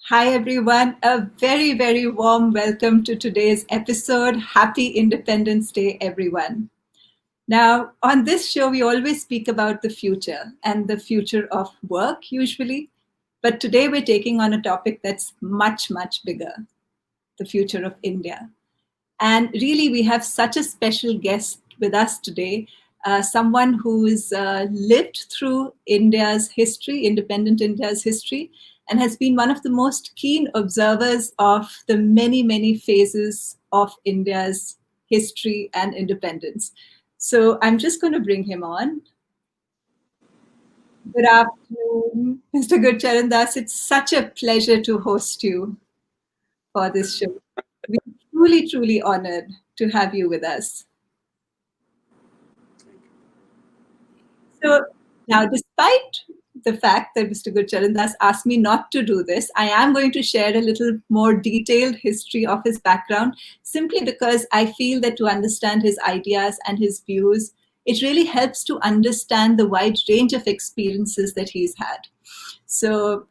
Hi, everyone. A very, very warm welcome to today's episode. Happy Independence Day, everyone. Now, on this show, we always speak about the future and the future of work, usually. But today, we're taking on a topic that's much, much bigger, the future of India. And really, we have such a special guest with us today, someone who's lived through India's history, independent India's history, and has been one of the most keen observers of the many, many phases of India's history and independence. So I'm just going to bring him on. Good afternoon, Mr. Gurcharan Das. It's such a pleasure to host you for this show. We're truly, truly honored to have you with us. So now, despite the fact that Mr. Gurcharan Das asked me not to do this, I am going to share a little more detailed history of his background, simply because I feel that to understand his ideas and his views, it really helps to understand the wide range of experiences that he's had. So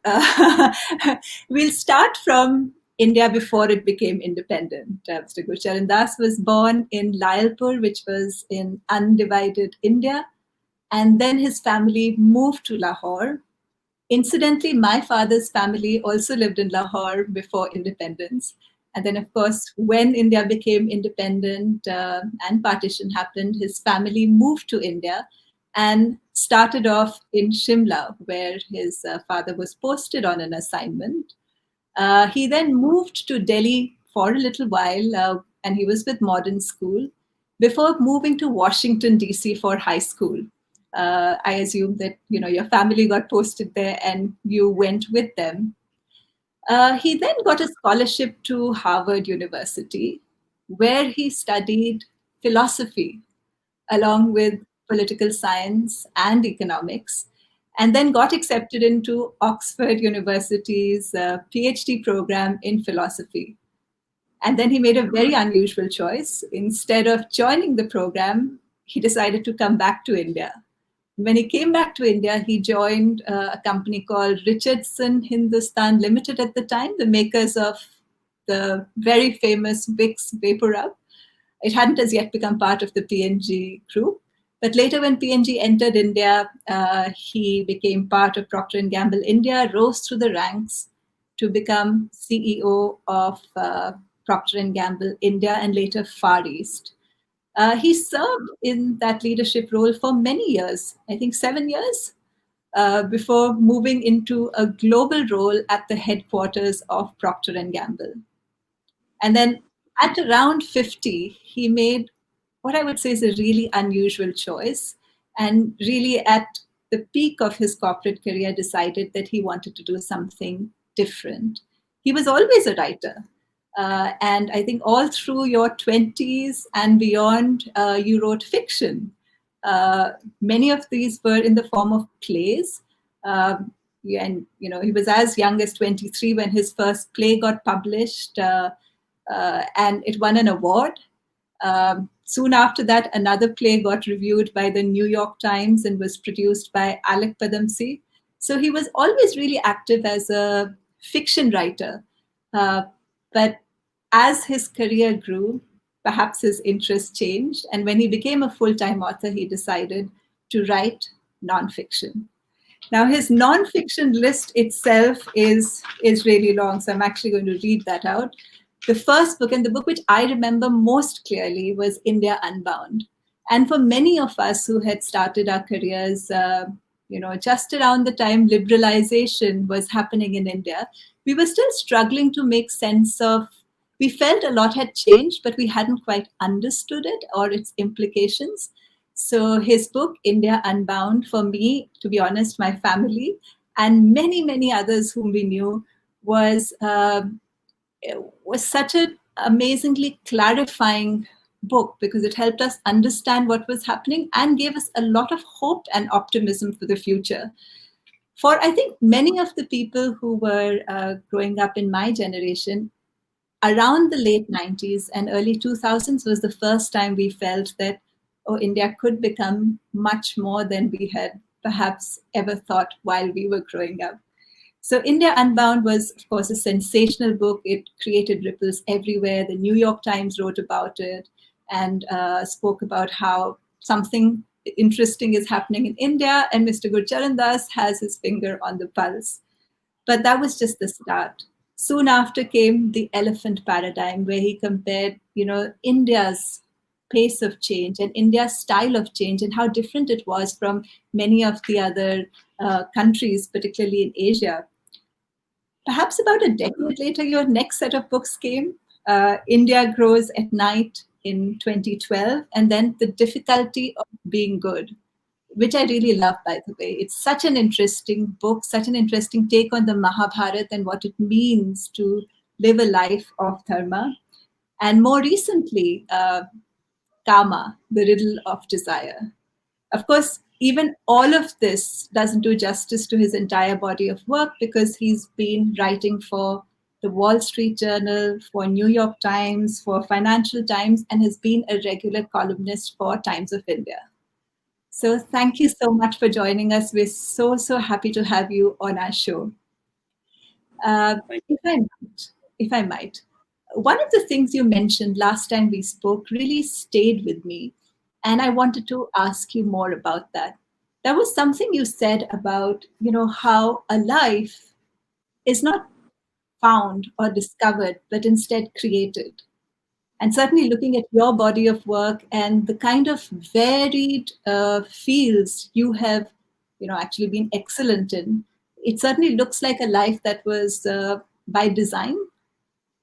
we'll start from India before it became independent. Mr. Gurcharan Das was born in Layalpur, which was in undivided India, and then his family moved to Lahore. Incidentally, my father's family also lived in Lahore before independence. And then, of course, when India became independent and partition happened, his family moved to India and started off in Shimla, where his father was posted on an assignment. He then moved to Delhi for a little while, and he was with modern school before moving to Washington, D.C. for high school. I assume that your family got posted there and you went with them. He then got a scholarship to Harvard University, where he studied philosophy along with political science and economics, and then got accepted into Oxford University's PhD program in philosophy. And then he made a very unusual choice. Instead of joining the program, he decided to come back to India. When he came back to India, he joined a company called Richardson Hindustan Limited at the time, the makers of the very famous Vicks Vapor Rub. It hadn't as yet become part of the P&G group. But later, when P&G entered India, he became part of Procter& Gamble India, rose through the ranks to become CEO of Procter& Gamble India and later Far East. He served in that leadership role for many years, I think 7 years, before moving into a global role at the headquarters of Procter& Gamble. And then at around 50, he made what I would say is a really unusual choice. And really, at the peak of his corporate career, decided that he wanted to do something different. He was always a writer. And I think all through your 20s and beyond, you wrote fiction. Many of these were in the form of plays. And he was as young as 23 when his first play got published, and it won an award. Soon after that, another play got reviewed by the New York Times and was produced by Alec Padamsee. So he was always really active as a fiction writer. But as his career grew, perhaps his interest changed. And when he became a full-time author, he decided to write nonfiction. Now, his nonfiction list itself is really long, so I'm actually going to read that out. The first book, and the book which I remember most clearly, was India Unbound. And for many of us who had started our careers, just around the time liberalization was happening in India, we were still struggling to make sense of. We felt a lot had changed, but we hadn't quite understood it or its implications. So his book, India Unbound, for me, to be honest, my family, and many, many others whom we knew, was such an amazingly clarifying book because it helped us understand what was happening and gave us a lot of hope and optimism for the future. For, I think, many of the people who were growing up in my generation, around the late 90s and early 2000s was the first time we felt that, oh, India could become much more than we had perhaps ever thought while we were growing up. So, India Unbound was, of course, a sensational book. It created ripples everywhere. The New York Times wrote about it and spoke about how something interesting is happening in India, and Mr. Gurcharan Das has his finger on the pulse. But that was just the start. Soon after came the elephant paradigm, where he compared, India's pace of change and India's style of change and how different it was from many of the other countries, particularly in Asia. Perhaps about a decade later, your next set of books came. India Grows at Night in 2012, and then The Difficulty of Being Good, which I really love, by the way. It's such an interesting book, such an interesting take on the Mahabharata and what it means to live a life of dharma. And more recently, Kama, The Riddle of Desire. Of course, even all of this doesn't do justice to his entire body of work, because he's been writing for the Wall Street Journal, for New York Times, for Financial Times, and has been a regular columnist for Times of India. So thank you so much for joining us. We're so, so happy to have you on our show. If I might, one of the things you mentioned last time we spoke really stayed with me, and I wanted to ask you more about that. There was something you said about, how a life is not found or discovered, but instead created. And certainly looking at your body of work and the kind of varied fields you have, actually been excellent in, it certainly looks like a life that was by design.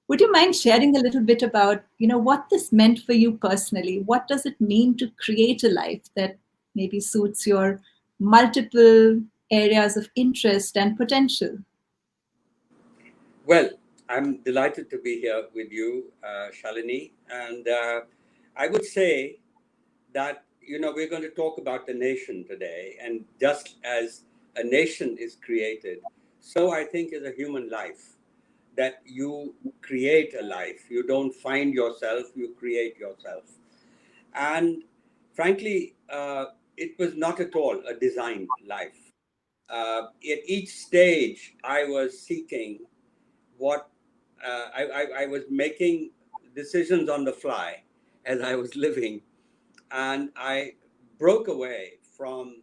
Would you mind sharing a little bit about, what this meant for you personally? What does it mean to create a life that maybe suits your multiple areas of interest and potential? Well, I'm delighted to be here with you, Shalini. And I would say that, we're going to talk about the nation today. And just as a nation is created, so I think is a human life, that you create a life. You don't find yourself, you create yourself. And frankly, it was not at all a designed life. At each stage, I was seeking what I was making decisions on the fly as I was living, and I broke away from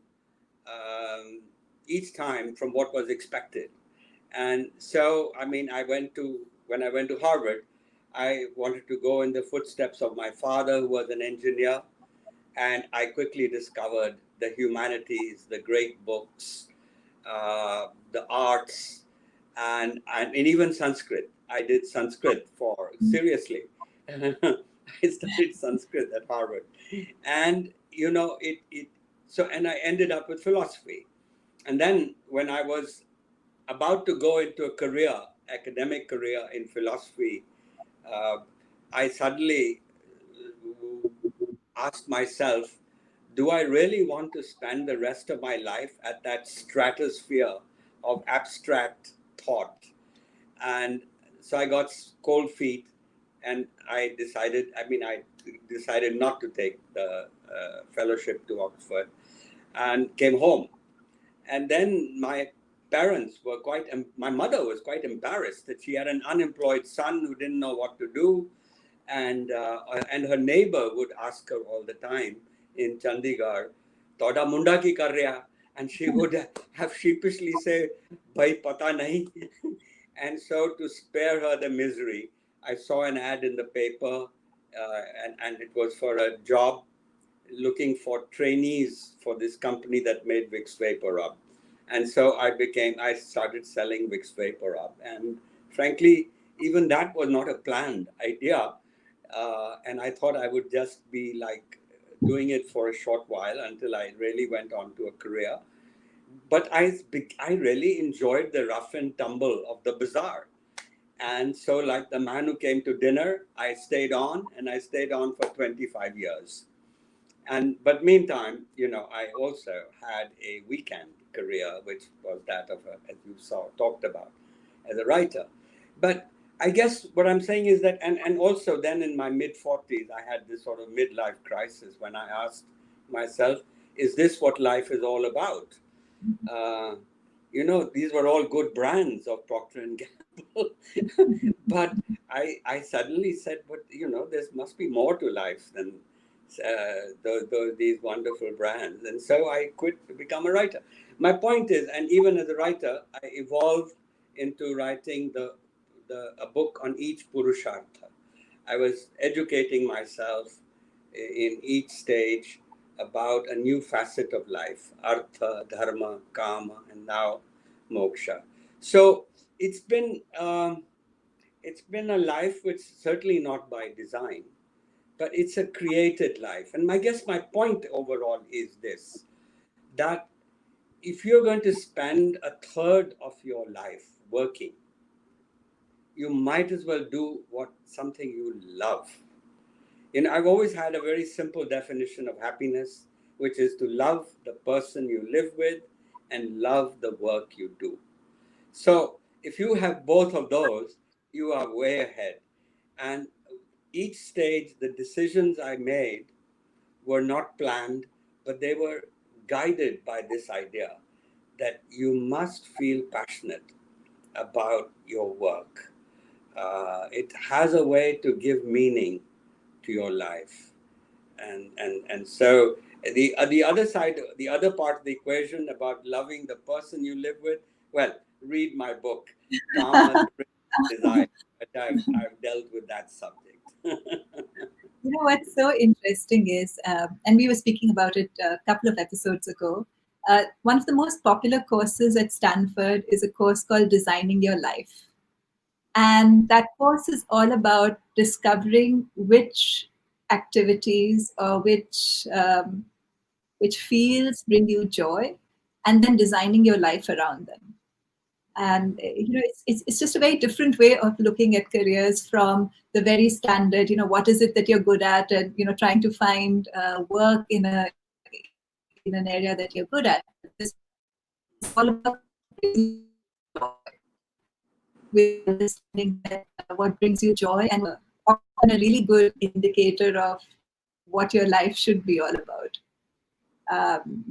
um, each time from what was expected. And so, I mean, when I went to Harvard, I wanted to go in the footsteps of my father, who was an engineer, and I quickly discovered the humanities, the great books, the arts, and even Sanskrit. I did Sanskrit for seriously. I studied Sanskrit at Harvard, and it. So, and I ended up with philosophy. And then when I was about to go into a career, academic career in philosophy, uh, I suddenly asked myself, do I really want to spend the rest of my life at that stratosphere of abstract thought? And so I got cold feet, and I decided not to take the fellowship to Oxford and came home. And then my mother was quite embarrassed that she had an unemployed son who didn't know what to do. And her neighbor would ask her all the time in Chandigarh, "Toda munda ki kar reha?" And she would have sheepishly say, "Bhai pata nahi." And so, to spare her the misery, I saw an ad in the paper, and it was for a job looking for trainees for this company that made Vicks Vapor Rub. And so I started selling Vicks Vapor Rub. And frankly, even that was not a planned idea. And I thought I would just be like doing it for a short while until I really went on to a career. But I really enjoyed the rough and tumble of the bazaar. And so, like the man who came to dinner, I stayed on, and I stayed on for 25 years. But meantime, I also had a weekend career, which was that of as you talked about, as a writer. But I guess what I'm saying is that, and also then in my mid 40s, I had this sort of midlife crisis when I asked myself, is this what life is all about? Uh, these were all good brands of Procter and Gamble. But I suddenly said, but there must be more to life than these wonderful brands. And so I quit to become a writer. My point is, and even as a writer, I evolved into writing a book on each Purushartha. I was educating myself in each stage about a new facet of life: artha, dharma, kama, and now moksha. So it's been um, it's been a life which certainly not by design, but it's a created life. And I guess my point overall is this: that if you're going to spend a third of your life working, you might as well do what something you love. I've always had a very simple definition of happiness, which is to love the person you live with and love the work you do. So if you have both of those, you are way ahead. And each stage, the decisions I made were not planned, but they were guided by this idea that you must feel passionate about your work. It has a way to give meaning to your life. And so the other side, the other part of the equation about loving the person you live with, well, read my book, Karma, the Desire. But I've dealt with that subject. What's so interesting is, and we were speaking about it a couple of episodes ago. One of the most popular courses at Stanford is a course called Designing Your Life. And that course is all about discovering which activities or which fields bring you joy, and then designing your life around them. And it's just a very different way of looking at careers from the very standard, what is it that you're good at, and trying to find work in an area that you're good at. It's all about joy, with understanding that what brings you joy, and often a really good indicator of what your life should be all about.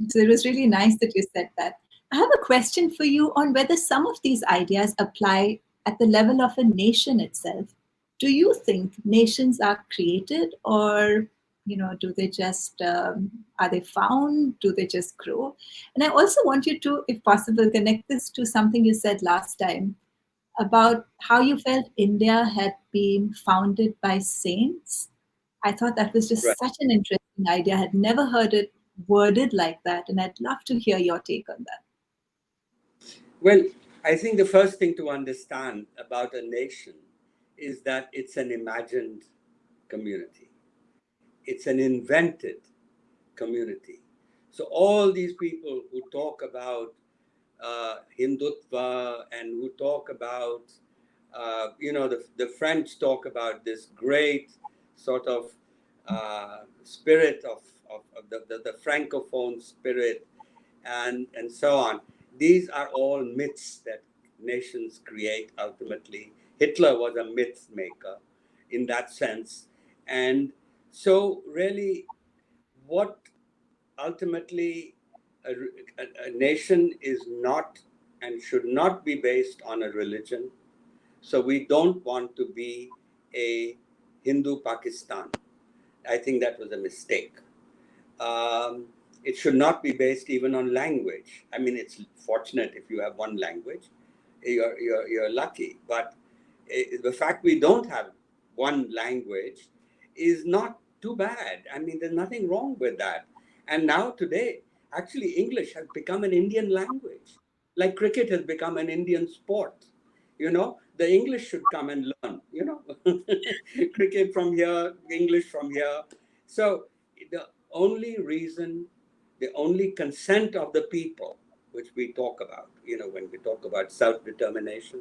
So it was really nice that you said that. I have a question for you on whether some of these ideas apply at the level of a nation itself. Do you think nations are created, or do they just are they found? Do they just grow? And I also want you to, if possible, connect this to something you said last time about how you felt India had been founded by saints. I thought that was just Right. such an interesting idea. I had never heard it worded like that, and I'd love to hear your take on that. Well, I think the first thing to understand about a nation is that it's an imagined community. It's an invented community. So all these people who talk about Hindutva and who talk about, the French talk about this great sort of spirit of the Francophone spirit and so on. These are all myths that nations create ultimately. Hitler was a myth maker in that sense. And so, really, what ultimately a nation is not and should not be based on a religion. So we don't want to be a Hindu Pakistan. I think that was a mistake. Um, it should not be based even on language. I mean, it's fortunate if you have one language, you're lucky. But the fact we don't have one language is not too bad. I mean, there's nothing wrong with that. And now today, actually, English has become an Indian language, like cricket has become an Indian sport. The English should come and learn. Cricket from here, English from here. So the only reason, the only consent of the people, which we talk about, when we talk about self determination,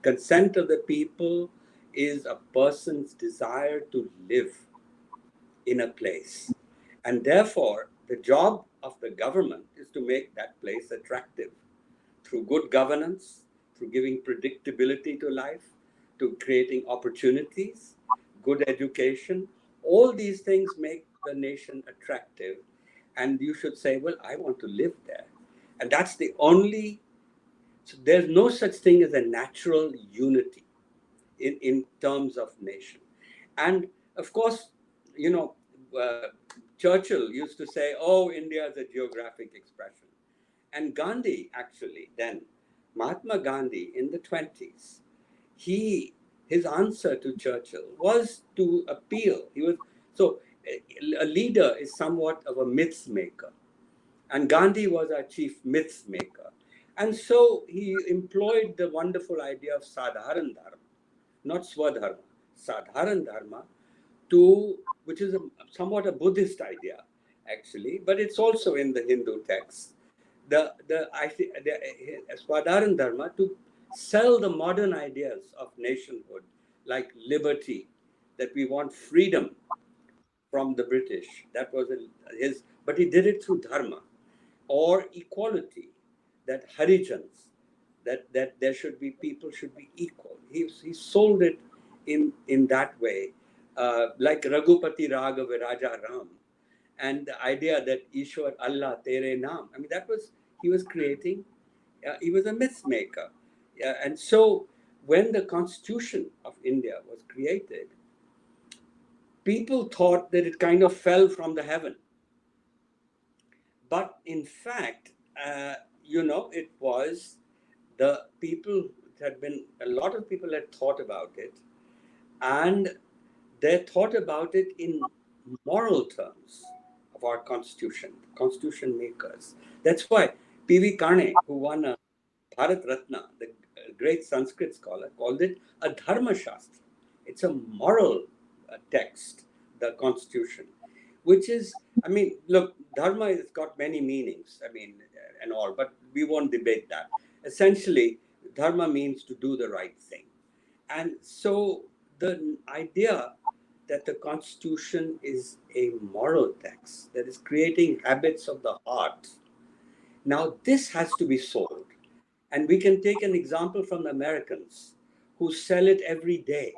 consent of the people is a person's desire to live in a place. And therefore, the job of the government is to make that place attractive through good governance, through giving predictability to life, to creating opportunities, good education. All these things make the nation attractive. And you should say, well, I want to live there. And that's the only So there's no such thing as a natural unity in terms of nation. And of course, you know, uh, Churchill used to say, oh, India is a geographic expression. And Gandhi, actually, then, Mahatma Gandhi in the 20s, he, his answer to Churchill was to appeal. He was, so a leader is somewhat of a myth maker. And Gandhi was our chief myth maker. And so he employed the wonderful idea of Sadharan Dharma, not Swadharma, Sadharan Dharma, to which is somewhat a Buddhist idea, actually, but it's also in the Hindu texts. The Swadharan Dharma to sell the modern ideas of nationhood, like liberty, that we want freedom from the British. That was his, but he did it through dharma, or equality, that Harijans, that there should be, people should be equal. He sold it in that way, like Raghupati Raghav Raja Ram, and the idea that Ishwar Allah Tere Naam. I mean, that was, he was creating. He was a myth maker, and so when the Constitution of India was created, people thought that it kind of fell from the heaven. But in fact, it was the people had been, a lot of people had thought about it, and they thought about it in moral terms of our constitution makers. That's why P.V. Kane, who won a Bharat Ratna, the great Sanskrit scholar, called it a Dharma Shastra. It's a moral text, the constitution, which is, I mean, look, Dharma has got many meanings, I mean, and all, but we won't debate that. Essentially, Dharma means to do the right thing. And so the idea that the constitution is a moral text that is creating habits of the heart, now this has to be sold. And we can take an example from the Americans, who sell it every day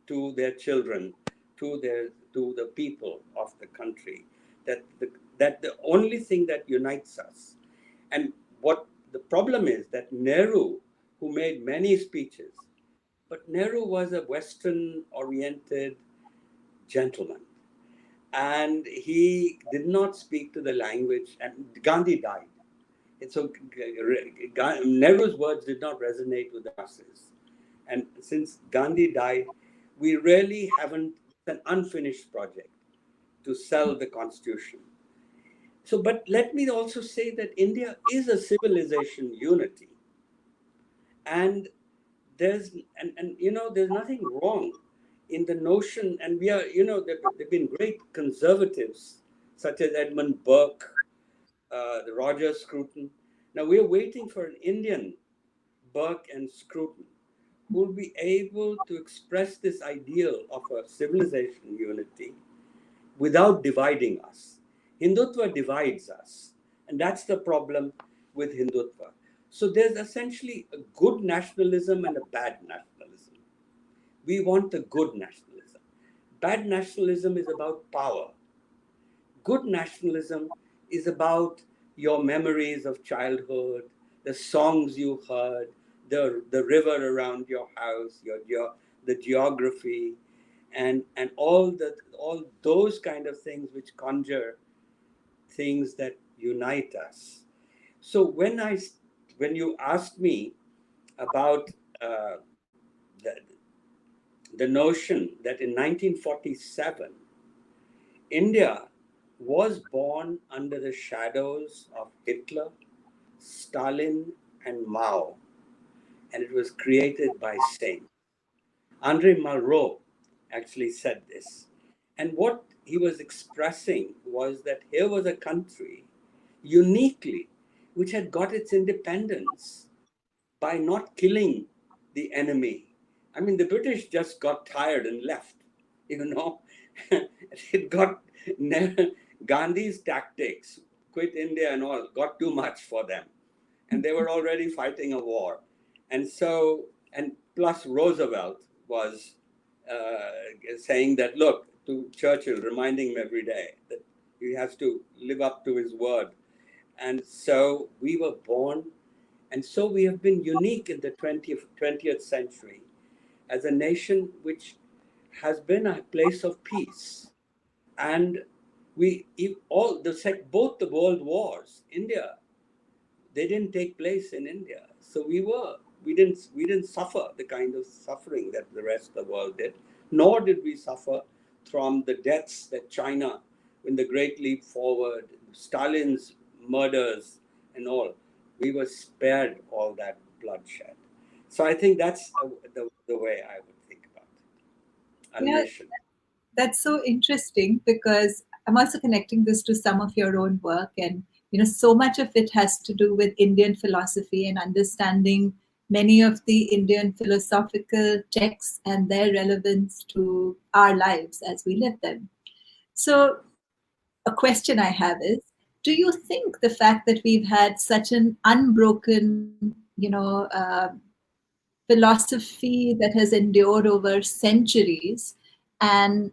to their children, to the people of the country, that the only thing that unites us. And what the problem is, that Nehru, who made many speeches, but Nehru was a Western oriented gentleman, and he did not speak to the language, and Gandhi died. And so Nehru's words did not resonate with the masses. And since Gandhi died, we really haven't, it's an unfinished project to sell the constitution. So, but let me also say that India is a civilization unity. And there's nothing wrong in the notion, and we are, there've been great conservatives such as Edmund Burke, the Roger Scruton. Now we're waiting for an Indian Burke and Scruton who will be able to express this ideal of a civilization unity without dividing us. Hindutva divides us, and that's the problem with Hindutva. So there's essentially a good nationalism and a bad nationalism. We want the good nationalism. Bad nationalism is about power. Good nationalism is about your memories of childhood, the songs you heard, the river around your house, the geography, and all those kind of things which conjure things that unite us. So when you asked me about the, the notion that in 1947 India was born under the shadows of Hitler, Stalin, and Mao, and it was created by saints. Andre Malraux actually said this. And what he was expressing was that here was a country uniquely which had got its independence by not killing the enemy. I mean, the British just got tired and left, you know. It got Gandhi's tactics, quit India and all, got too much for them. And they were already fighting a war. And so, and plus Roosevelt was saying that, look, to Churchill, reminding him every day that he has to live up to his word. And so we were born And so we have been unique in the 20th century as a nation which has been a place of peace. And all the both the world wars, India, they didn't take place in India. So we didn't suffer the kind of suffering that the rest of the world did, nor did we suffer from the deaths that China, in the Great Leap Forward, Stalin's murders and all. We were spared all that bloodshed. So I think that's the way I would think about it, a Yeah, nation. that's so interesting because I'm also connecting this to some of your own work, and so much of it has to do with Indian philosophy and understanding many of the Indian philosophical texts and their relevance to our lives as we live them. So, a question I have is, do you think the fact that we've had such an unbroken, philosophy that has endured over centuries, and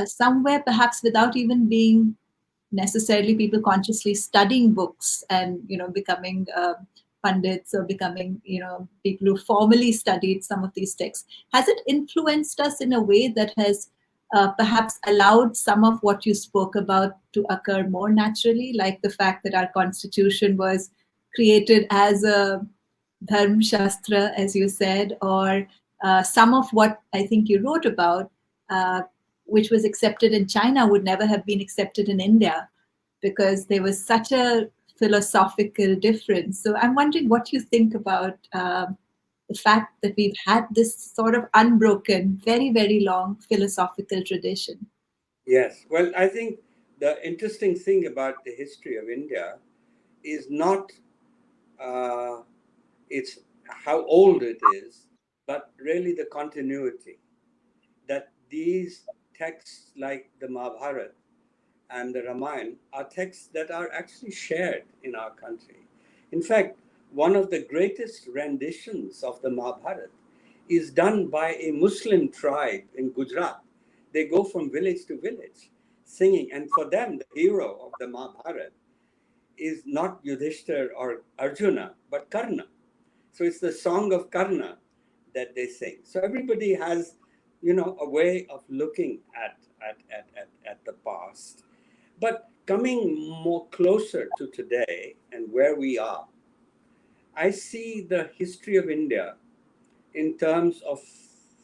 somewhere perhaps without even being necessarily people consciously studying books and becoming pundits or becoming people who formally studied some of these texts, has it influenced us in a way that has perhaps allowed some of what you spoke about to occur more naturally, like the fact that our constitution was created as a dharm shastra, as you said, or some of what I think you wrote about, which was accepted in China, would never have been accepted in India because there was such a philosophical difference. So I'm wondering what you think about the fact that we've had this sort of unbroken, very, very long philosophical tradition. Yes. Well, I think the interesting thing about the history of India is not uh, it's how old it is, but really the continuity that these texts like the Mahabharata and the Ramayana are texts that are actually shared in our country. In fact, one of the greatest renditions of the Mahabharata is done by a Muslim tribe in Gujarat. They go from village to village singing, and for them, the hero of the Mahabharata is not Yudhishthir or Arjuna, but Karna. So it's the song of Karna that they sing. So everybody has, a way of looking at the past. But coming more closer to today and where we are, I see the history of India in terms of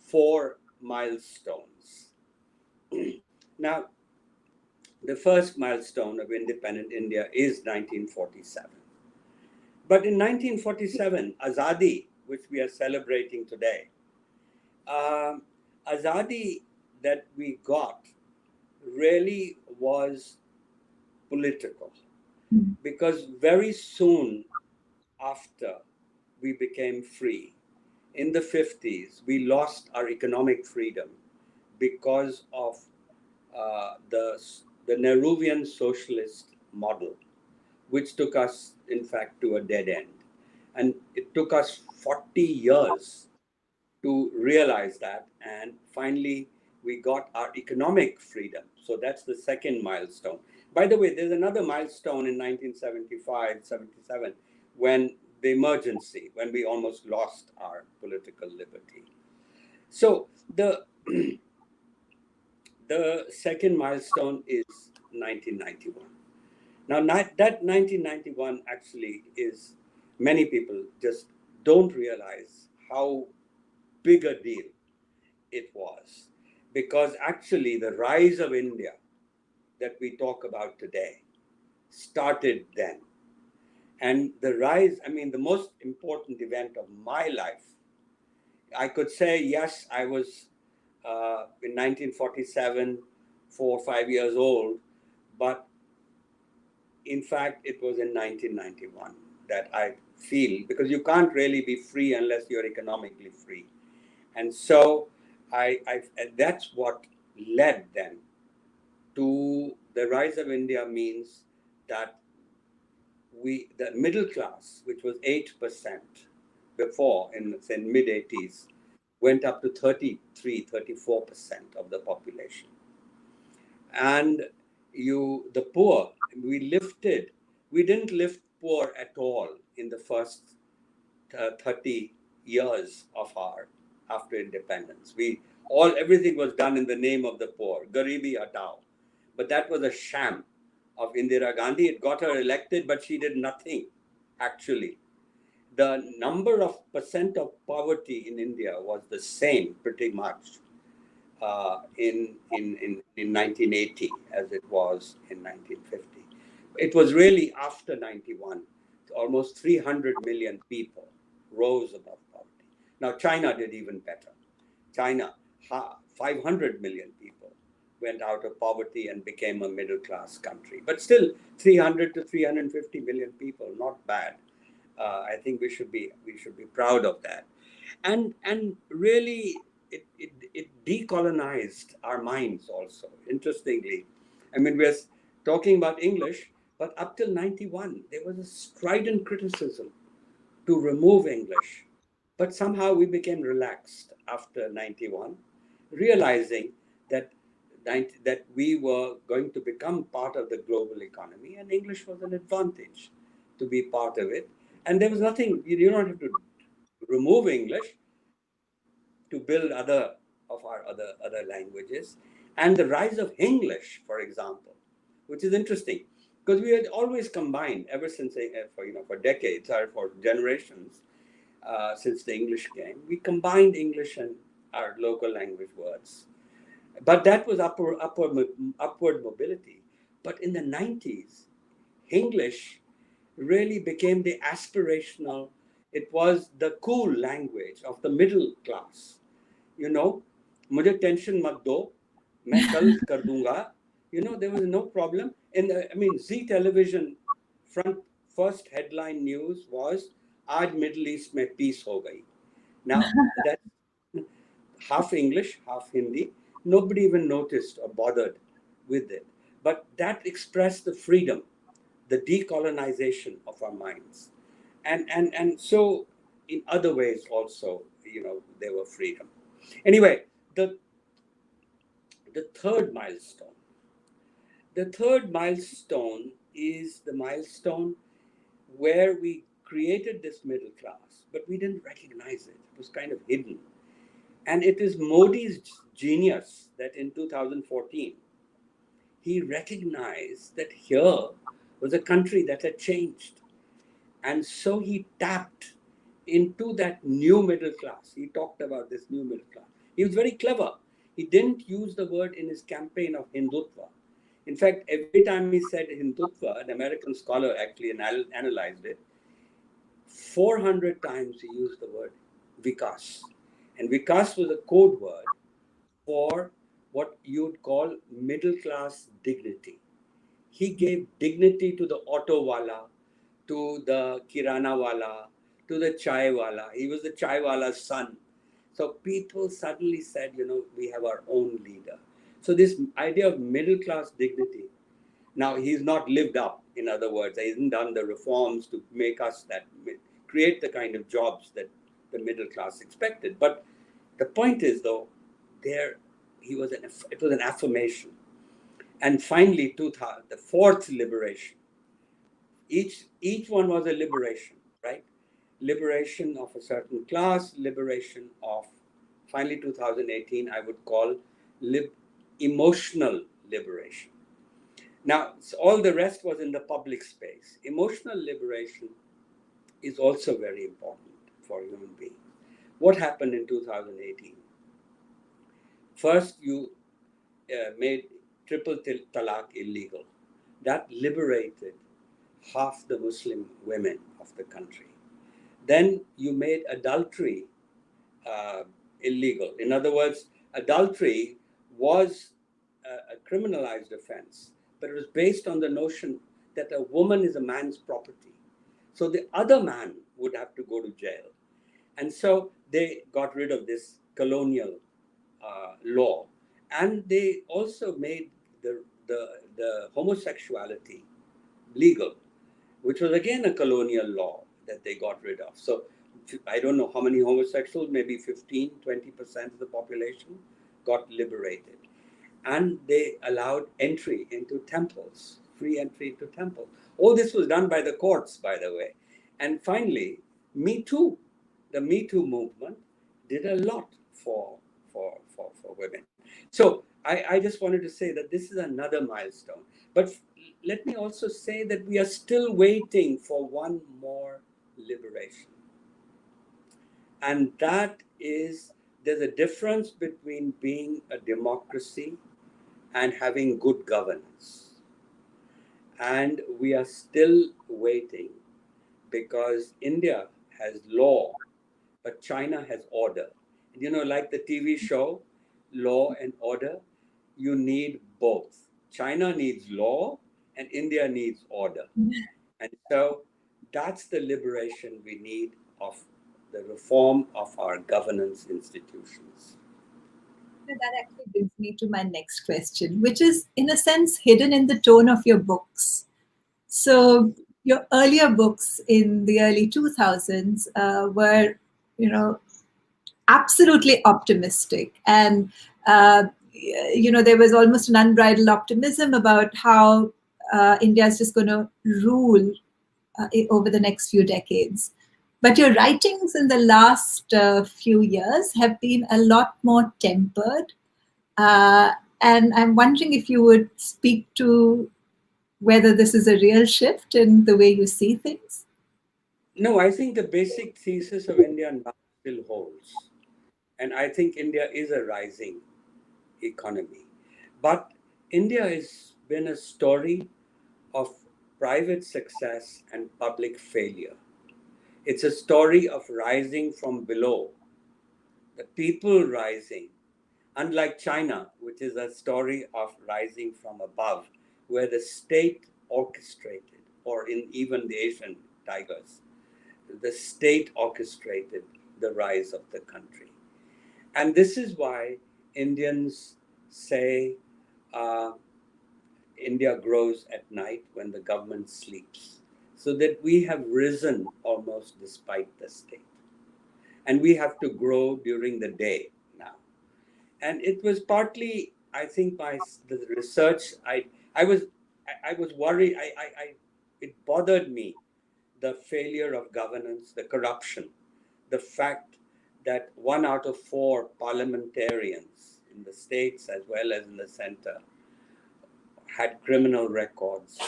four milestones. Now, the first milestone of independent India is 1947. But in 1947, Azadi, which we are celebrating today, um, Azadi that we got really was political because very soon after we became free, in the 50s, we lost our economic freedom because of the Nehruvian socialist model, which took us, in fact, to a dead end. And it took us 40 years to realize that. And finally, we got our economic freedom. So that's the second milestone. By the way, there's another milestone in 1975, 77, when the emergency, when we almost lost our political liberty. So the second milestone is 1991. Now, that 1991 actually is, many people just don't realize how big a deal it was. Because actually, the rise of India that we talk about today started then. And the rise, I mean, the most important event of my life, I could say, yes, I was in 1947, 4 or 5 years old, but in fact, it was in 1991 that I feel, because you can't really be free unless you're economically free. And so and that's what led then to the rise of India means that the middle class, which was 8% before in the mid 80s, went up to 33, 34% of the population. And the poor, we didn't lift poor at all in the first 30 years of our after independence. Everything was done in the name of the poor, Garibi Hatao. But that was a sham of Indira Gandhi. It got her elected, but she did nothing actually. The number of percent of poverty in India was the same pretty much in 1980 as it was in 1950. It was really after 91, almost 300 million people rose above poverty. Now, China did even better. China, 500 million people went out of poverty and became a middle class country. But still, 300 to 350 million people, not bad. I think we should be proud of that, and really it decolonized our minds also. Interestingly, I mean we're talking about English, but up till 91 there was a strident criticism to remove English, but somehow we became relaxed after 91, realizing that that we were going to become part of the global economy, and English was an advantage to be part of it. And there was nothing, you don't have to remove English to build other languages. And the rise of English, for example, which is interesting, because we had always combined ever since for decades or for generations since the English came, we combined English and our local language words. But that was upward mobility. But in the 90s, English really became the aspirational, it was the cool language of the middle class. You know, मुझे tension मत दो, मैं कल कर दूंगा. There was no problem. Z television front first headline news was आज Middle East में peace हो गई. Now that half English, half Hindi. Nobody even noticed or bothered with it. But that expressed the freedom, the decolonization of our minds. And so in other ways also, there were freedom. Anyway, the third milestone. The third milestone is the milestone where we created this middle class, but we didn't recognize it. It was kind of hidden. And it is Modi's genius that in 2014, he recognized that here was a country that had changed. And so he tapped into that new middle class. He talked about this new middle class. He was very clever. He didn't use the word in his campaign of Hindutva. In fact, every time he said Hindutva, an American scholar actually analyzed it, 400 times he used the word Vikas. And Vikas was a code word for what you'd call middle class dignity. He gave dignity to the auto wala, to the kirana wala, to the chai wala. He was the chai wala's son. So people suddenly said, we have our own leader. So this idea of middle class dignity, now he's not lived up, in other words, he hasn't done the reforms to make us create the kind of jobs that the middle class expected. But the point is, though, it was an affirmation. And finally, the fourth liberation. Each one was a liberation, right? Liberation of a certain class, liberation of, finally 2018, I would call emotional liberation. Now, all the rest was in the public space. Emotional liberation is also very important for human beings. What happened in 2018? First, you made triple talaq illegal. That liberated half the Muslim women of the country. Then you made adultery illegal. In other words, adultery was a criminalized offense, but it was based on the notion that a woman is a man's property. So the other man would have to go to jail. And so they got rid of this colonial law. And they also made the homosexuality legal, which was again a colonial law that they got rid of. So I don't know how many homosexuals, maybe 15, 20% of the population got liberated. And they allowed entry into temples, free entry into temples. All this was done by the courts, by the way. And finally, Me Too, the Me Too movement did a lot for women. So I just wanted to say that this is another milestone. But let me also say that we are still waiting for one more liberation. And that is, there's a difference between being a democracy and having good governance. And we are still waiting because India has law, but China has order. You know, like the TV show, Law and Order, you need both. China needs law, and India needs order. And so that's the liberation we need of the reform of our governance institutions. That actually brings me to my next question, which is, in a sense, hidden in the tone of your books. So, your earlier books in the early 2000s were, you know, absolutely optimistic. And, there was almost an unbridled optimism about how India is just going to rule over the next few decades. But your writings in the last few years have been a lot more tempered. Uh, and I'm wondering if you would speak to whether this is a real shift in the way you see things. No, I think the basic thesis of India now still holds. And I think India is a rising economy. But India has been a story of private success and public failure. It's a story of rising from below, the people rising, unlike China, which is a story of rising from above, where the state orchestrated, or in even the Asian tigers, the state orchestrated the rise of the country. And this is why Indians say uh, India grows at night when the government sleeps, so that we have risen almost despite the state. And we have to grow during the day now. And it was partly, I think, by the research. I was I was worried. It bothered me, the failure of governance, the corruption, the fact that 1 out of 4 parliamentarians in the states as well as in the center had criminal records.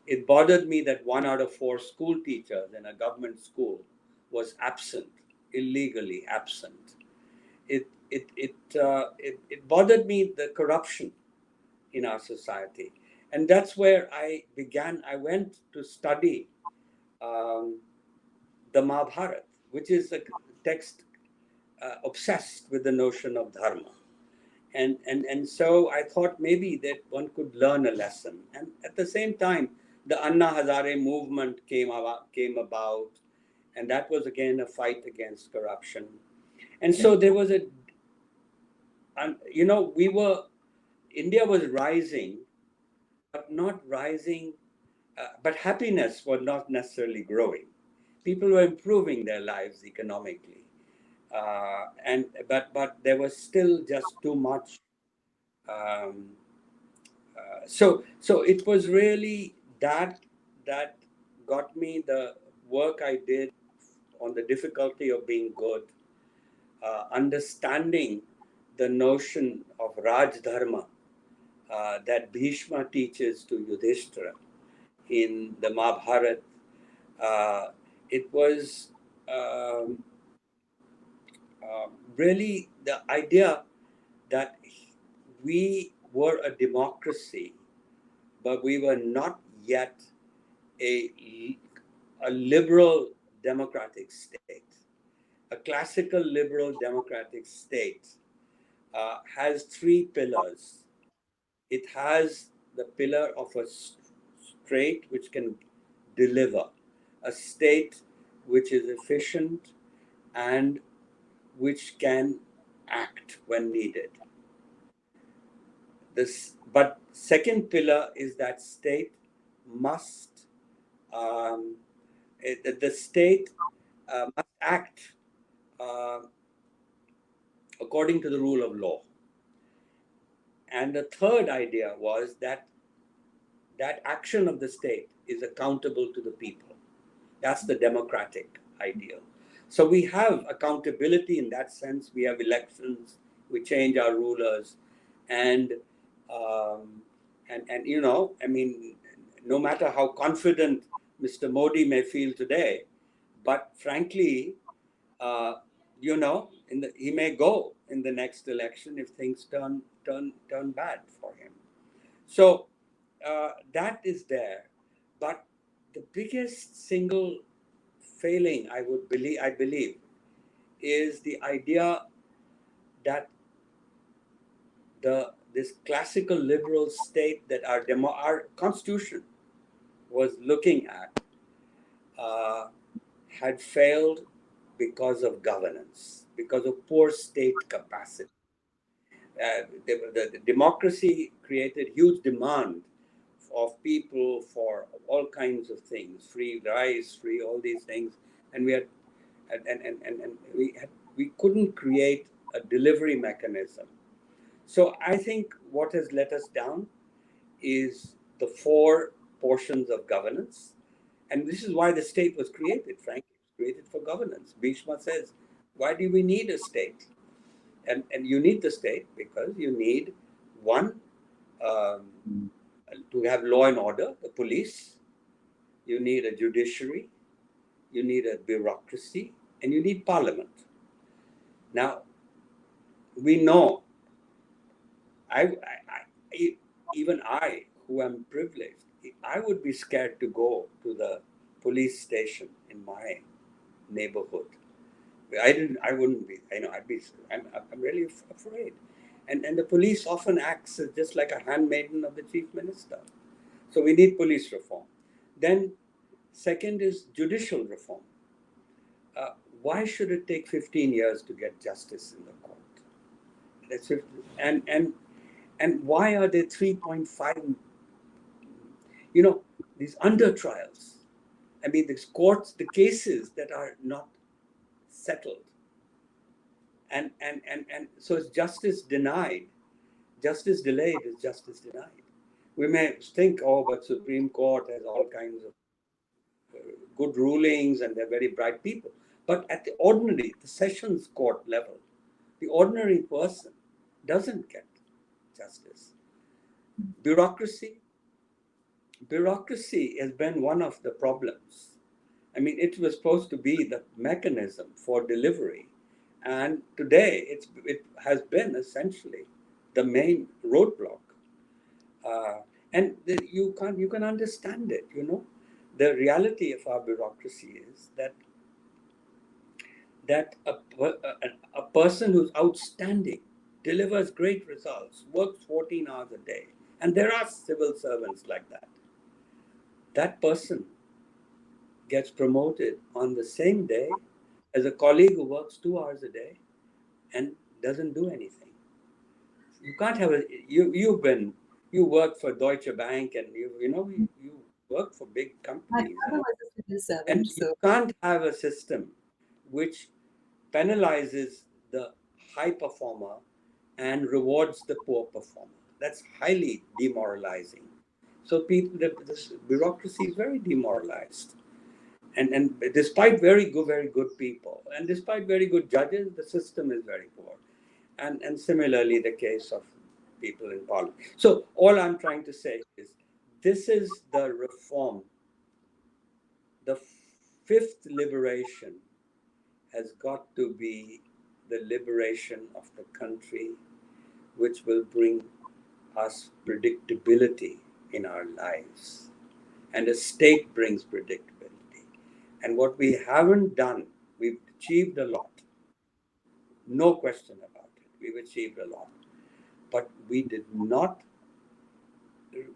It bothered me that 1 out of 4 school teachers in a government school was absent, illegally absent. It bothered me, the corruption in our society. And that's where I began. I went to study um, the Mahabharata, which is a text obsessed with the notion of dharma. And so I thought maybe that one could learn a lesson. And at the same time, the Anna Hazare movement came about, and that was again a fight against corruption. And so there was we were, India was rising, but not rising, but happiness was not necessarily growing. People were improving their lives economically, and but there was still just too much. Um, so it was really that got me the work I did on the difficulty of being good, understanding the notion of Raj Dharma that Bhishma teaches to Yudhishthira in the Mahabharata. Uh, it was um, really the idea that we were a democracy, but we were not yet a, a liberal democratic state. A classical liberal democratic state has 3 pillars. It has the pillar of a state which can deliver, a state which is efficient and which can act when needed. But second pillar is that state must um, the state must act uh, according to the rule of law. And the third idea was that that action of the state is accountable to the people. That's the democratic ideal. So we have accountability in that sense. We have elections, we change our rulers, and um, and I mean, no matter how confident Mr. Modi may feel today, but frankly, uh, he may go in the next election if things turn bad for him. So that is there, but the biggest single failing I believe is the idea that this classical liberal state that our constitution was looking at uh, had failed because of governance, because of poor state capacity. The democracy created huge demand of people for all kinds of things, free rice, free all these things, and we had and we couldn't create a delivery mechanism. So I think what has let us down is the four portions of governance, and this is why the state was created. Frankly, it was created for governance. Bhishma says, "Why do we need a state?" And you need the state because you need one, um, to have law and order, the police. You need a judiciary. You need a bureaucracy, and you need parliament. Now we know even I, who am privileged, I would be scared to go to the police station in my neighborhood. I wouldn't be. I'd be. I'm really afraid. And the police often acts as just like a handmaiden of the chief minister. So we need police reform. Then, second is judicial reform. Uh, why should it take 15 years to get justice in the court? That's 50, and why are there 3.5, you know, these under trials? I mean, these courts, the cases that are not settled. And so it's justice denied. Justice delayed is justice denied. We may think, oh, but Supreme Court has all kinds of good rulings and they're very bright people. But at the sessions court level, the ordinary person doesn't get justice. Bureaucracy, bureaucracy has been one of the problems. I mean, it was supposed to be the mechanism for delivery, and today it has been essentially the main roadblock. Uh, you can understand it. The reality of our bureaucracy is that a person who's outstanding, delivers great results, works 14 hours a day, and there are civil servants like that. That person gets promoted on the same day as a colleague who works 2 hours a day and doesn't do anything. You can't have you work for Deutsche Bank, and you work for big My companies, father was a civil and servant, you so can't have a system which penalizes the high performer and rewards the poor performer. That's highly demoralizing. So this bureaucracy is very demoralized. And despite very good people, and despite very good judges, the system is very poor. And similarly, the case of people in parliament. So all I'm trying to say is this is the reform. The fifth liberation has got to be the liberation of the country, which will bring us predictability in our lives. And a state brings predictability. And what we haven't done, we've achieved a lot. No question about it. We've achieved a lot. But we did not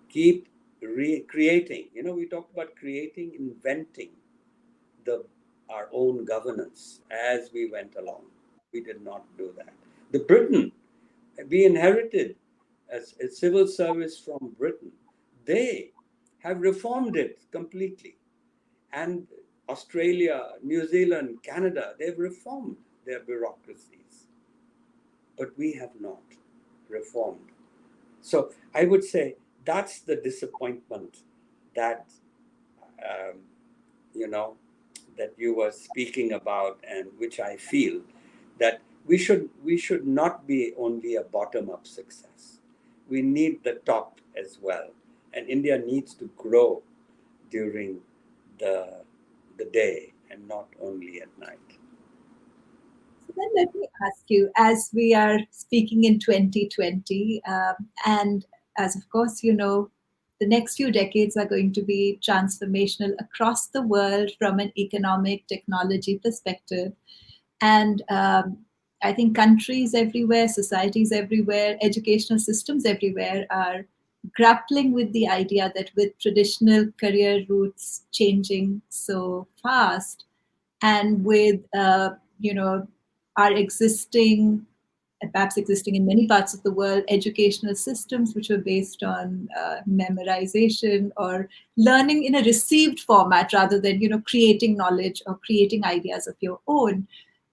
keep recreating. We talked about creating, inventing our own governance as we went along. We did not do that. The Britain, we inherited a civil service from Britain. They have reformed it completely. And Australia, New Zealand, Canada, they've reformed their bureaucracies. But we have not reformed. So I would say that's the disappointment that, um, you know, that you were speaking about, and which I feel that we should not be only a bottom up success. We need the top as well, and India needs to grow during the the day and not only at night. So then let me ask you, as we are speaking in 2020, and as of course you know, the next few decades are going to be transformational across the world from an economic technology perspective. And I think countries everywhere, societies everywhere, educational systems everywhere are grappling with the idea that with traditional career routes changing so fast, and with our existing, and perhaps existing in many parts of the world, educational systems which were based on memorization or learning in a received format rather than creating knowledge or creating ideas of your own.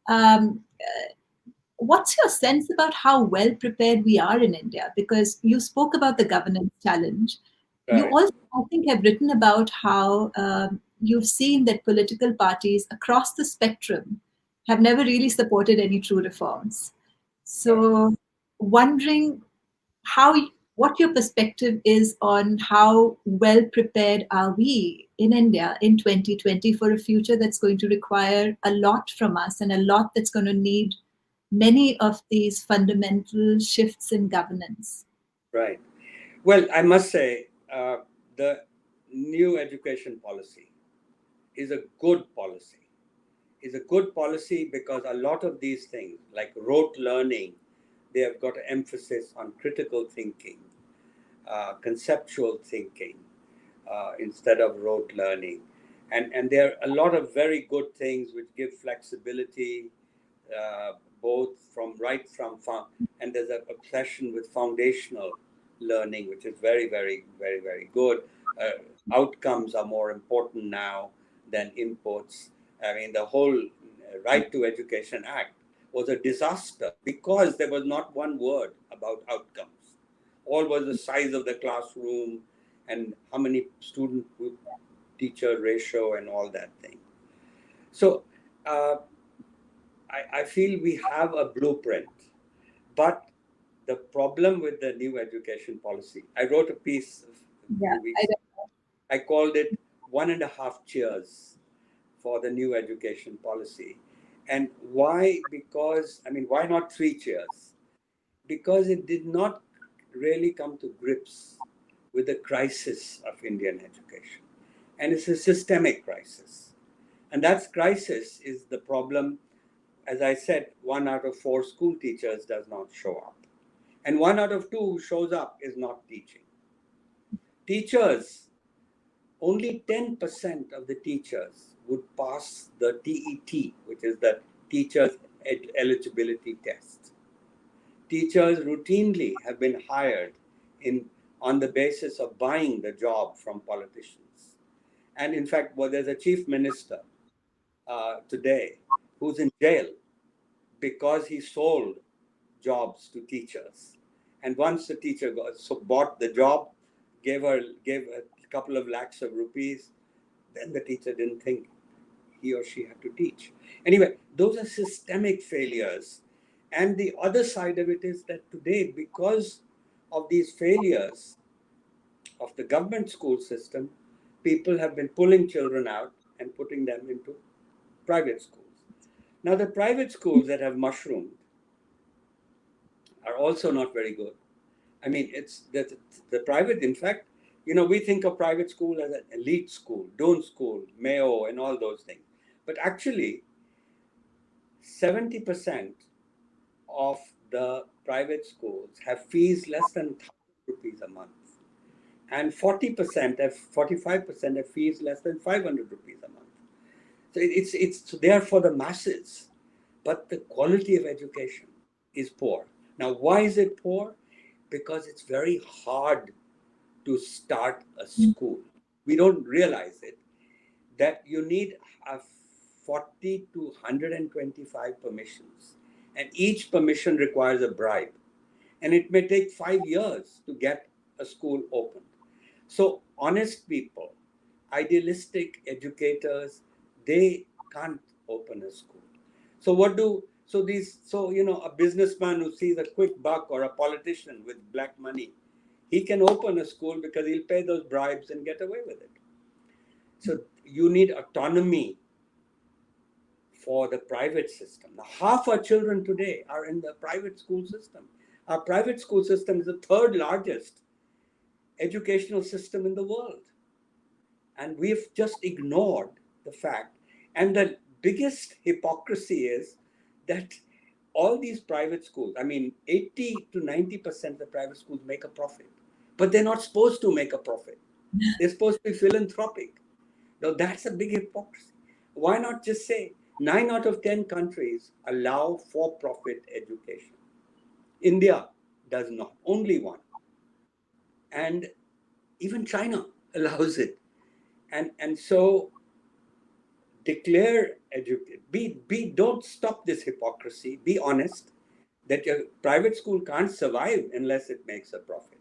um, what's your sense about how well prepared we are in India? Because you spoke about the governance challenge. You Right, also, I think, have written about how you've seen that political parties across the spectrum have never really supported any true reforms. right. So, wondering how what your perspective is on how well prepared are we in India in 2020 for a future that's going to require a lot from us, and a lot that's going to need many of these fundamental shifts in governance. Right. Well, I must say, the new education policy is a good policy. Is a good policy because a lot of these things, like rote learning, they have got an emphasis on critical thinking, conceptual thinking, instead of rote learning. And there are a lot of very good things which give flexibility, uh, both from right from and there's an obsession with foundational learning, which is very, very, very, very good. Outcomes are more important now than inputs. I mean, the whole Right to Education Act was a disaster because there was not one word about outcomes. All was the size of the classroom and how many student teacher ratio and all that thing. So uh, I feel we have a blueprint, but the problem with the new education policy, I wrote a piece a Yeah, few weeks ago. I called it One and a Half Cheers for the new education policy. And why? Because, I mean, why not three cheers? Because it did not really come to grips with the crisis of Indian education. And it's a systemic crisis. And that crisis is the problem. As I said, 1 out of 4 school teachers does not show up. And 1 out of 2 who shows up is not teaching. Teachers, only 10% of the teachers would pass the TET, which is the teachers eligibility test. Teachers routinely have been hired in on the basis of buying the job from politicians. And in fact, well, there's a chief minister today who's in jail because he sold jobs to teachers. And once the teacher bought the job, gave a couple of lakhs of rupees, then the teacher didn't think he or she had to teach. Anyway, those are systemic failures. And the other side of it is that today, because of these failures of the government school system, people have been pulling children out and putting them into private schools. Now, the private schools that have mushroomed are also not very good. I mean, it's the private, in fact, we think of private school as an elite school, Doon School, Mayo, and all those things. But actually, 70% of the private schools have fees less than 1,000 rupees a month. And 40% have 45% have fees less than 500 rupees a month. So it's there for the masses, but the quality of education is poor. Now, why is it poor? Because it's very hard to start a school. We don't realize it, that you need a 40 to 125 permissions, and each permission requires a bribe, and it may take 5 years to get a school opened. So honest people, idealistic educators, they can't open a school. So what do so these so a businessman who sees a quick buck, or a politician with black money, he can open a school because he'll pay those bribes and get away with it. So you need autonomy for the private system. Now, half our children today are in the private school system. Our private school system is the third largest educational system in the world. And we've just ignored the fact. And the biggest hypocrisy is that all these private schools, I mean, 80 to 90% of the private schools make a profit, but they're not supposed to make a profit. They're supposed to be philanthropic. Now, that's a big hypocrisy. Why not just say 9 out of 10 countries allow for profit education? India does not, only one. And even China allows it. And so declare educate, don't stop this hypocrisy, be honest that your private school can't survive unless it makes a profit.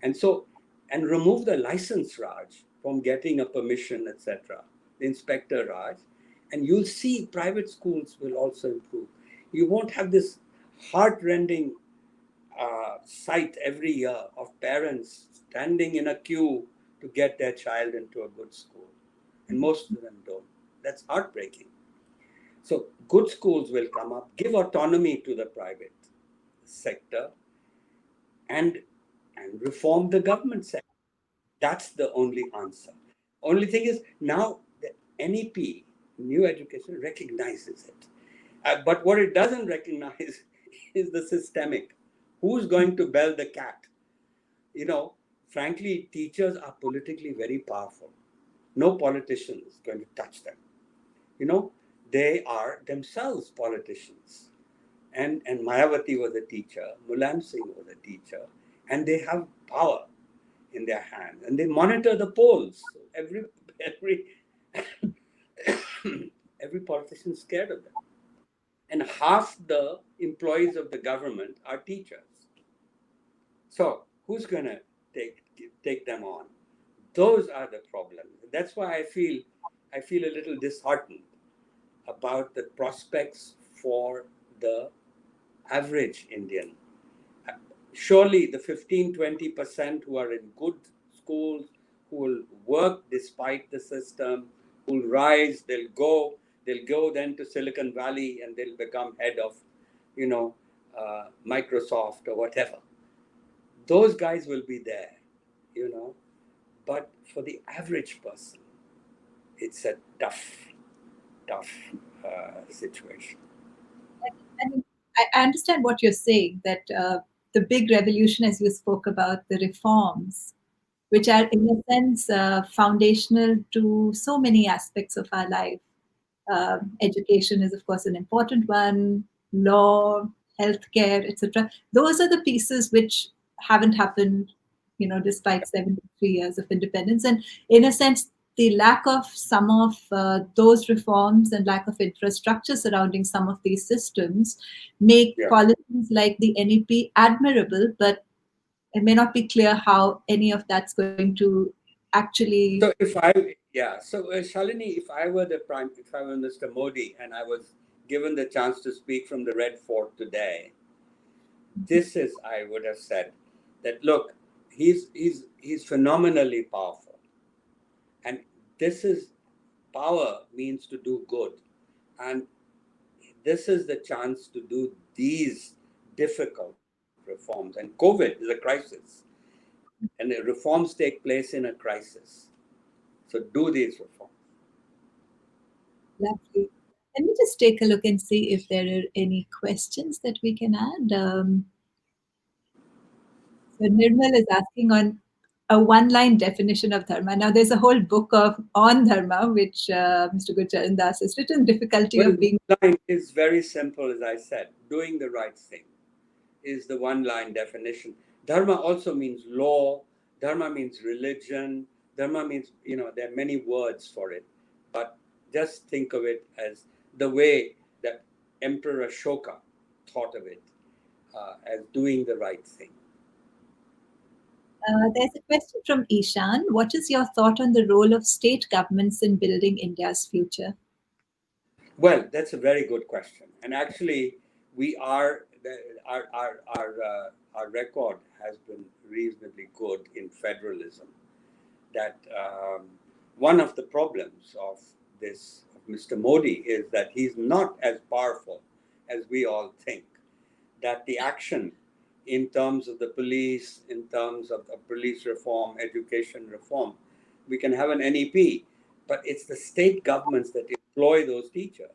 And so, and remove the license Raj from getting a permission, etc., the inspector Raj, and you'll see private schools will also improve. You won't have this heart-rending sight every year of parents standing in a queue to get their child into a good school, and most of them don't. That's heartbreaking. So good schools will come up, give autonomy to the private sector, and reform the government sector. That's the only answer. Only thing is now the NEP, New Education, recognizes it. But what it doesn't recognize is the systemic. Who's going to bell the cat? Frankly, teachers are politically very powerful. No politician is going to touch them. They are themselves politicians. And Mayawati was a teacher, Mulayam Singh was a teacher, and they have power in their hand, and they monitor the polls. So every every politician is scared of them. And half the employees of the government are teachers. So who's going to take them on? Those are the problems. That's why I feel a little disheartened about the prospects for the average Indian. Surely the 15-20% who are in good schools, who will work despite the system, who will rise, they'll go then to Silicon Valley and they'll become head of, Microsoft or whatever. Those guys will be there, but for the average person, it's a tough situation. I mean, I understand what you're saying, that the big revolution, as you spoke about, the reforms, which are in a sense foundational to so many aspects of our life. Education is, of course, an important one, law, healthcare, etc. Those are the pieces which haven't happened, despite 73 years of independence. And in a sense, the lack of some of those reforms and lack of infrastructure surrounding some of these systems make policies like the NEP admirable, but it may not be clear how any of that's going to actually. So Shalini, if I were Mr. Modi and I was given the chance to speak from the Red Fort today, I would have said that, look, he's phenomenally powerful, and power means to do good, and this is the chance to do these difficult reforms. And COVID is a crisis, and the reforms take place in a crisis. So do these reforms. Lovely. Let me just take a look and see if there are any questions that we can add. So Nirmal is asking on a one-line definition of dharma. Now, there's a whole book on dharma, which Mr. Gurcharan Das has written. Difficulty of being. The line is very simple, as I said. Doing the right thing is the one-line definition. Dharma also means law. Dharma means religion. Dharma means, there are many words for it, but just think of it as the way that Emperor Ashoka thought of it, as doing the right thing. There's a question from Ishan. What is your thought on the role of state governments in building India's future? Well, that's a very good question. And actually, we are our record has been reasonably good in federalism. That one of the problems of this of Mr. Modi is that he's not as powerful as we all think. That the action in terms of the police, in terms of police reform, education reform, we can have an NEP, but it's the state governments that employ those teachers.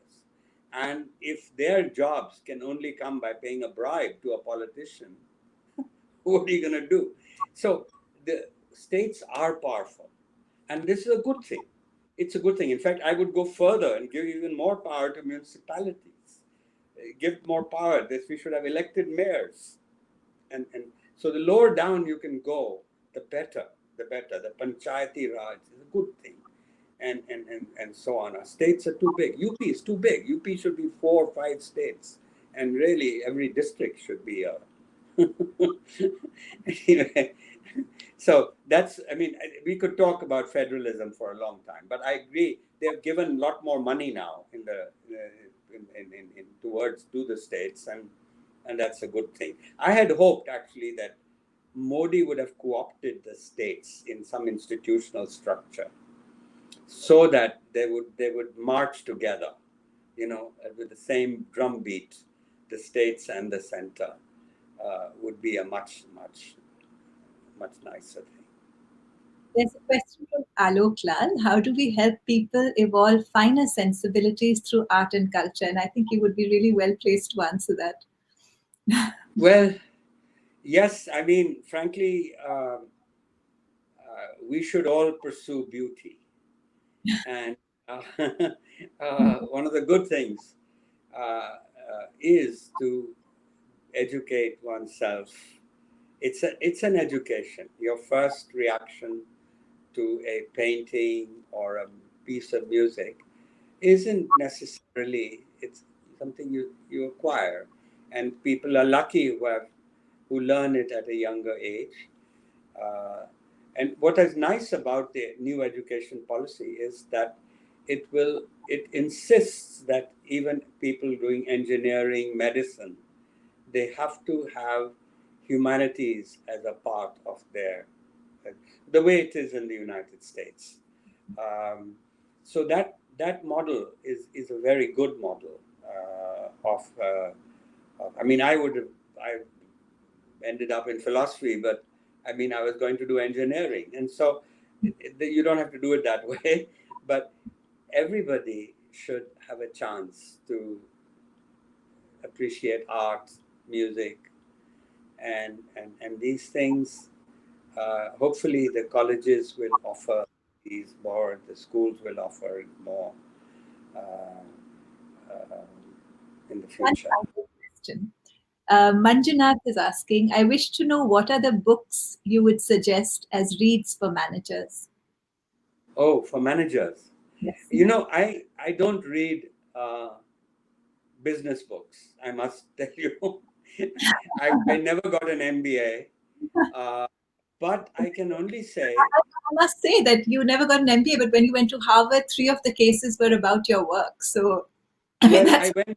And if their jobs can only come by paying a bribe to a politician, what are you going to do? So the states are powerful, and this is a good thing. It's a good thing. In fact, I would go further and give even more power to municipalities. Give more power. This we should have elected mayors, and so the lower down you can go, the better. The better. The panchayati raj is a good thing, and so on. Our states are too big. UP is too big. UP should be 4 or 5 states, and really every district should be a. Anyway, so that's, I mean, we could talk about federalism for a long time, but I agree they have given a lot more money now in the in towards to the states, and that's a good thing. I had hoped actually that Modi would have co-opted the states in some institutional structure so that they would march together, with the same drumbeat, the states and the center would be a much nicer thing. There's a question from Alok Lal. How do we help people evolve finer sensibilities through art and culture? And I think you would be really well placed to answer that. Well, yes, I mean, frankly, we should all pursue beauty. And one of the good things is to educate oneself. It's an education. Your first reaction to a painting or a piece of music isn't necessarily, it's something you acquire, and people are lucky who learn it at a younger age. Uh, and what is nice about the new education policy is that it insists that even people doing engineering, medicine, they have to have humanities as a part of their, the way it is in the United States. Um, so that model is a very good model I mean, I ended up in philosophy, but I mean, I was going to do engineering, and so you don't have to do it that way, but everybody should have a chance to appreciate art, music, and these things. Hopefully, the colleges will offer these more. The schools will offer more uh, uh, in the One future. final question. Manjunath is asking, I wish to know what are the books you would suggest as reads for managers? Oh, for managers, Yes. I don't read business books. I must tell you, I never got an MBA, uh, but I can only say, I must say that you never got an MBA, but when you went to Harvard, 3 of the cases were about your work. So, I mean, well, that's I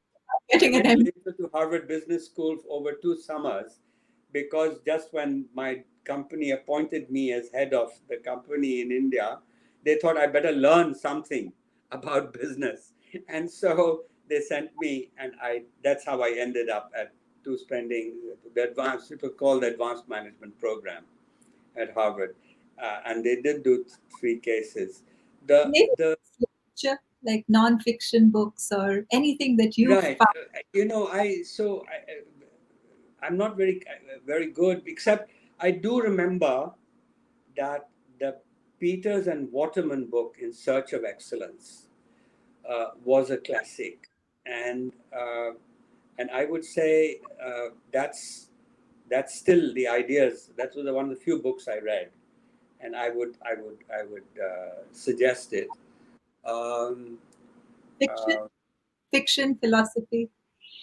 getting an went MBA. later to Harvard Business School for over 2 summers because just when my company appointed me as head of the company in India, they thought I better learn something about business. And so they sent me, and that's how I ended up at to spending the advanced, it was called the Advanced Management Program at Harvard. And they did do 3 cases. The, Maybe the literature, like non-fiction books or anything that you Right. found. I'm not very good, except I do remember that the Peters and Waterman book, In Search of Excellence, was a classic, and and I would say that's still the ideas. That was one of the few books I read, and I would suggest it. Um, Fiction, uh, fiction, philosophy.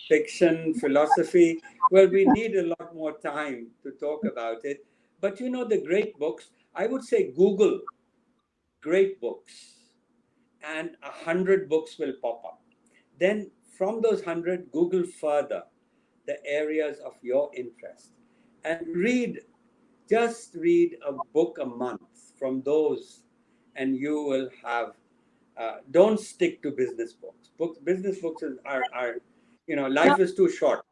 Fiction, philosophy. Well, we need a lot more time to talk about it. But the great books, I would say Google great books, and 100 books will pop up. Then from those 100, Google further the areas of your interest and read a book a month from those, and you will have. Don't stick to business books. Business books are, No, life is too short.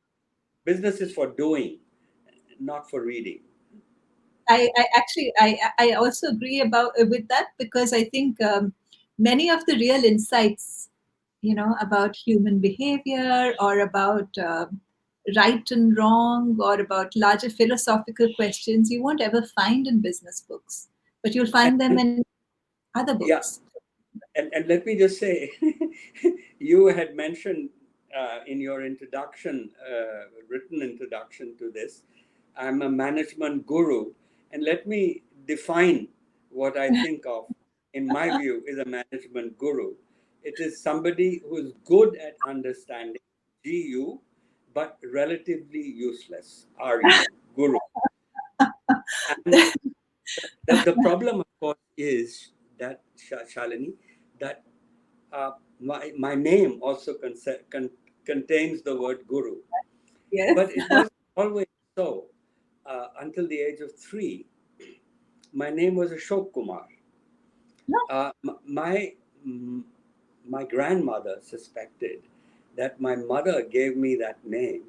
Business is for doing, not for reading. I actually I also agree about with that, because I think many of the real insights, about human behavior, or about right and wrong, or about larger philosophical questions, you won't ever find in business books, but you'll find them And in other yeah, books. and let me just say, you had mentioned in your introduction, written introduction to this, I'm a management guru, and let me define what I think of, in my view, is a management guru. It is somebody who is good at understanding GU, but relatively useless RU, guru. And the problem, of course, is that Shalini, that my name also contains the word guru, Yes. but it wasn't always so. Until the age of 3, my name was Ashok Kumar. No. My my grandmother suspected that my mother gave me that name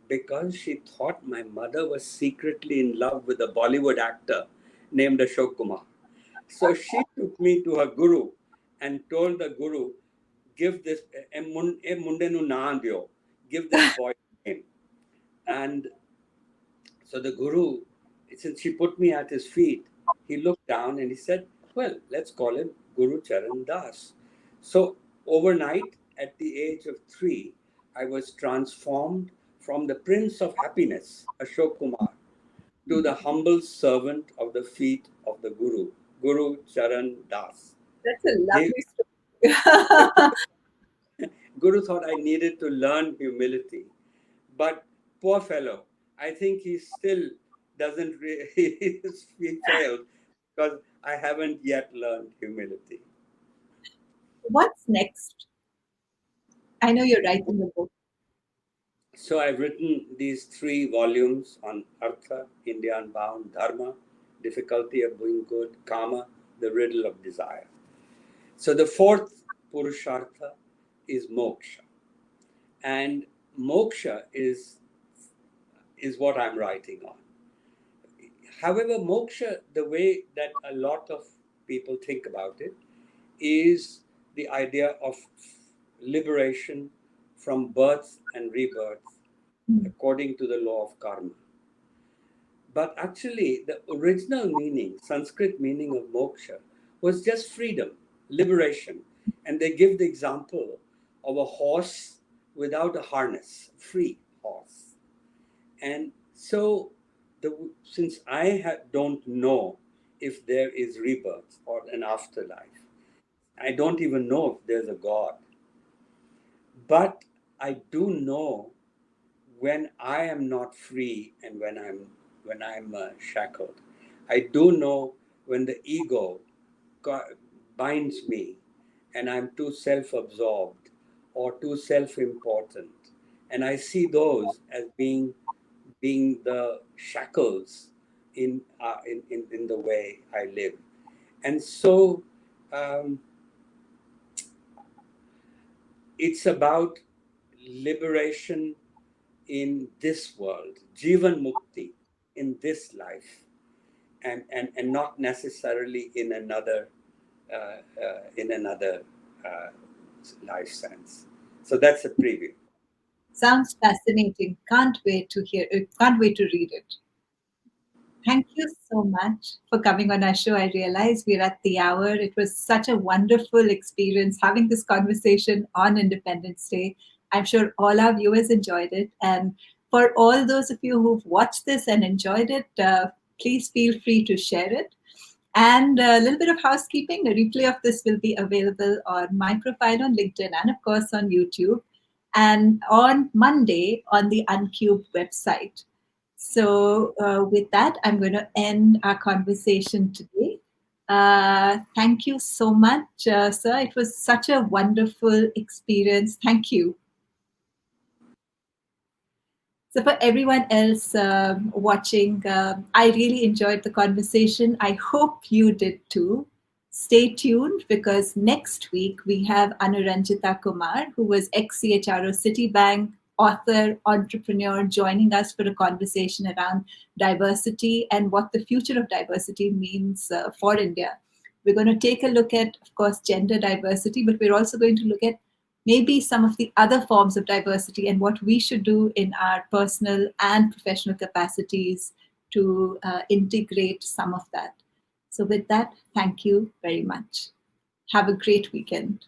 because she thought my mother was secretly in love with a Bollywood actor named Ashok Kumar. So she took me to her guru and told the guru, give this e munde nu na diyo, give this boy a name. And so the guru, since she put me at his feet, he looked down and he said, well, let's call him Guru Charan Das. So overnight, at the age of 3, I was transformed from the Prince of Happiness, Ashok Kumar, to the humble servant of the feet of the Guru, Guru Charan Das. That's a He, lovely the story. Guru thought I needed to learn humility. But poor fellow, I think he still doesn't, he failed because I haven't yet learned humility. What's next? I know you're writing a book. So I've written these 3 volumes on Artha, India Unbound, Dharma, difficulty of doing good, Kama, the riddle of desire. So the 4th Purushartha is moksha. And moksha is what I'm writing on. However, moksha, the way that a lot of people think about it, is the idea of liberation from birth and rebirth Hmm. according to the law of karma. But actually, the original meaning, Sanskrit meaning of moksha, was just freedom, liberation. And they give the example of a horse without a harness, free horse. And so, since I don't know if there is rebirth or an afterlife, I don't even know if there's a God. But I do know when I am not free and when I'm shackled. I do know when the ego binds me and I'm too self-absorbed or too self-important, and I see those as being the shackles in the way I live. And so um, it's about liberation in this world, Jivan Mukti, in this life, and not necessarily in another uh, life sense. So that's a preview. Sounds fascinating. Can't wait to read it. Thank you so much for coming on our show. I realize we're at the hour. It was such a wonderful experience having this conversation on Independence Day. I'm sure all our viewers enjoyed it. And for all those of you who've watched this and enjoyed it, please feel free to share it. And a little bit of housekeeping, a replay of this will be available on my profile on LinkedIn and, of course, on YouTube. And on Monday on the Uncubed website. So, with that, I'm going to end our conversation today. Thank you so much, sir. It was such a wonderful experience. Thank you. So, for everyone else watching, I really enjoyed the conversation. I hope you did too. Stay tuned because next week we have Anuranjita Kumar, who was ex CHRO Citibank, author, entrepreneur, joining us for a conversation around diversity and what the future of diversity means for India. We're going to take a look at, of course, gender diversity, but we're also going to look at maybe some of the other forms of diversity and what we should do in our personal and professional capacities to integrate some of that. So, with that, thank you very much. Have a great weekend.